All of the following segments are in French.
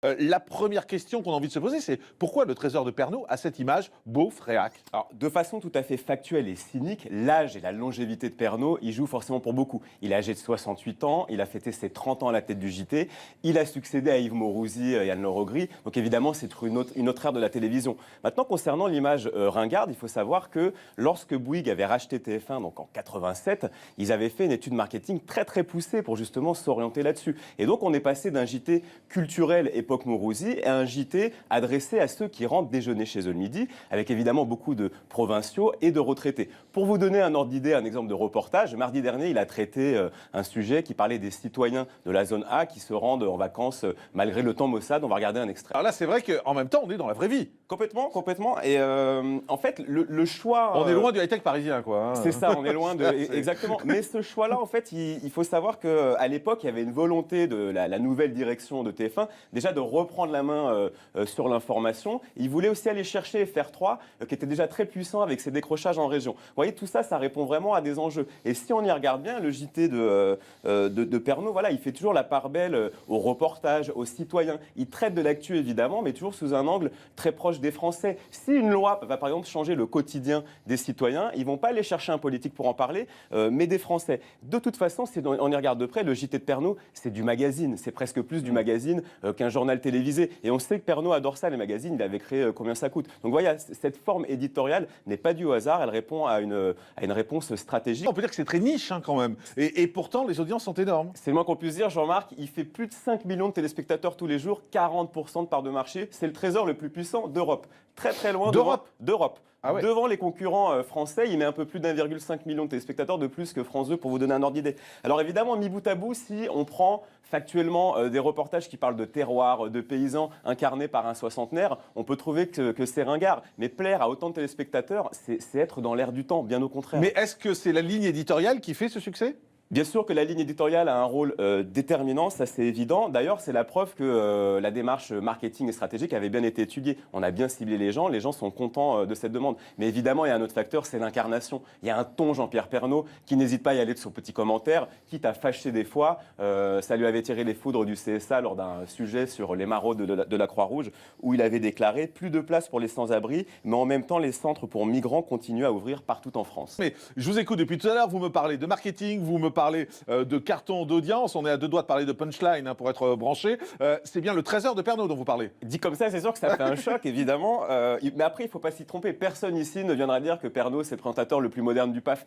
La première question qu'on a envie de se poser, c'est pourquoi le trésor de Pernod a cette image beauf, réac? Alors, de façon tout à fait factuelle et cynique, l'âge et la longévité de Pernod, il joue forcément pour beaucoup. Il est âgé de 68 ans, il a fêté ses 30 ans à la tête du JT, il a succédé à Yves Mourouzi et Anne Lerogris, donc évidemment c'est une autre ère de la télévision. Maintenant, concernant l'image ringarde, il faut savoir que lorsque Bouygues avait racheté TF1, donc en 87, ils avaient fait une étude marketing très très poussée pour justement s'orienter là-dessus. Et donc on est passé d'un JT culturel époque Mourouzi à un JT adressé à ceux qui rentrent déjeuner chez eux le midi, avec évidemment beaucoup de provinciaux et de retraités. Pour vous donner un ordre d'idée, un exemple de reportage, mardi dernier, il a traité un sujet qui parlait des citoyens de la zone A qui se rendent en vacances malgré le temps maussade. On va regarder un extrait. Alors là, c'est vrai qu'en même temps, on est dans la vraie vie. Complètement, complètement. Et en fait, le choix... On est loin du high-tech parisien, quoi. Hein. C'est ça, on est loin de... Exactement. Mais ce choix-là, en fait, il faut savoir qu'à l'époque, il y avait une volonté de la nouvelle direction de TF1, déjà de reprendre la main sur l'information. Il voulait aussi aller chercher FR3, qui était déjà très puissant avec ses décrochages en région. Vous voyez, tout ça, ça répond vraiment à des enjeux. Et si on y regarde bien, le JT de Pernod, voilà, il fait toujours la part belle aux reportages, aux citoyens. Il traite de l'actu, évidemment, mais toujours sous un angle très proche des Français. Si une loi va, par exemple, changer le quotidien des citoyens, ils ne vont pas aller chercher un politique pour en parler, mais des Français. De toute façon, si on y regarde de près, le JT de Pernod, c'est du magazine. C'est presque plus du magazine qu'un journal télévisé. Et on sait que Pernod adore ça, les magazines. Il avait créé combien ça coûte. Donc voilà, cette forme éditoriale n'est pas due au hasard. Elle répond à une réponse stratégique. On peut dire que c'est très niche, hein, quand même. Et pourtant, les audiences sont énormes. C'est le moins qu'on puisse dire, Jean-Marc. Il fait plus de 5 millions de téléspectateurs tous les jours, 40% de part de marché. C'est le trésor le plus puissant d'Europe. Très très loin d'Europe. Ah ouais. Devant les concurrents français, il met un peu plus d'1,5 million de téléspectateurs de plus que France 2 pour vous donner un ordre d'idée. Alors évidemment, mis bout à bout, si on prend factuellement des reportages qui parlent de terroir, de paysans incarnés par un soixantenaire, on peut trouver que c'est ringard. Mais plaire à autant de téléspectateurs, c'est être dans l'air du temps, bien au contraire. Mais est-ce que c'est la ligne éditoriale qui fait ce succès ? Bien sûr que la ligne éditoriale a un rôle déterminant, ça c'est évident. D'ailleurs, c'est la preuve que la démarche marketing et stratégique avait bien été étudiée. On a bien ciblé les gens sont contents de cette demande. Mais évidemment, il y a un autre facteur, c'est l'incarnation. Il y a un ton Jean-Pierre Pernaut qui n'hésite pas à y aller de son petit commentaire, quitte à fâcher des fois. Ça lui avait tiré les foudres du CSA lors d'un sujet sur les maraudes de la Croix-Rouge, où il avait déclaré plus de place pour les sans-abri, mais en même temps, les centres pour migrants continuent à ouvrir partout en France. Mais je vous écoute depuis tout à l'heure, vous me parlez de marketing, vous me parlez de carton d'audience, on est à deux doigts de parler de punchline, hein, pour être branché. C'est bien le trésor de Pernod dont vous parlez. Dit comme ça, c'est sûr que ça fait un choc, évidemment. Mais après, il ne faut pas s'y tromper. Personne ici ne viendra dire que Pernod, c'est le présentateur le plus moderne du PAF.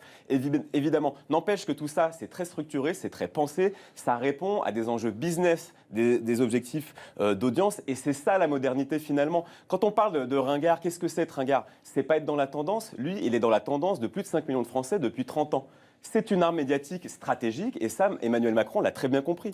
Évidemment. N'empêche que tout ça, c'est très structuré, c'est très pensé. Ça répond à des enjeux business, des objectifs d'audience. Et c'est ça la modernité, finalement. Quand on parle de ringard, qu'est-ce que c'est être ringard? C'est pas être dans la tendance. Lui, il est dans la tendance de plus de 5 millions de Français depuis 30 ans. C'est une arme médiatique stratégique et ça, Emmanuel Macron l'a très bien compris.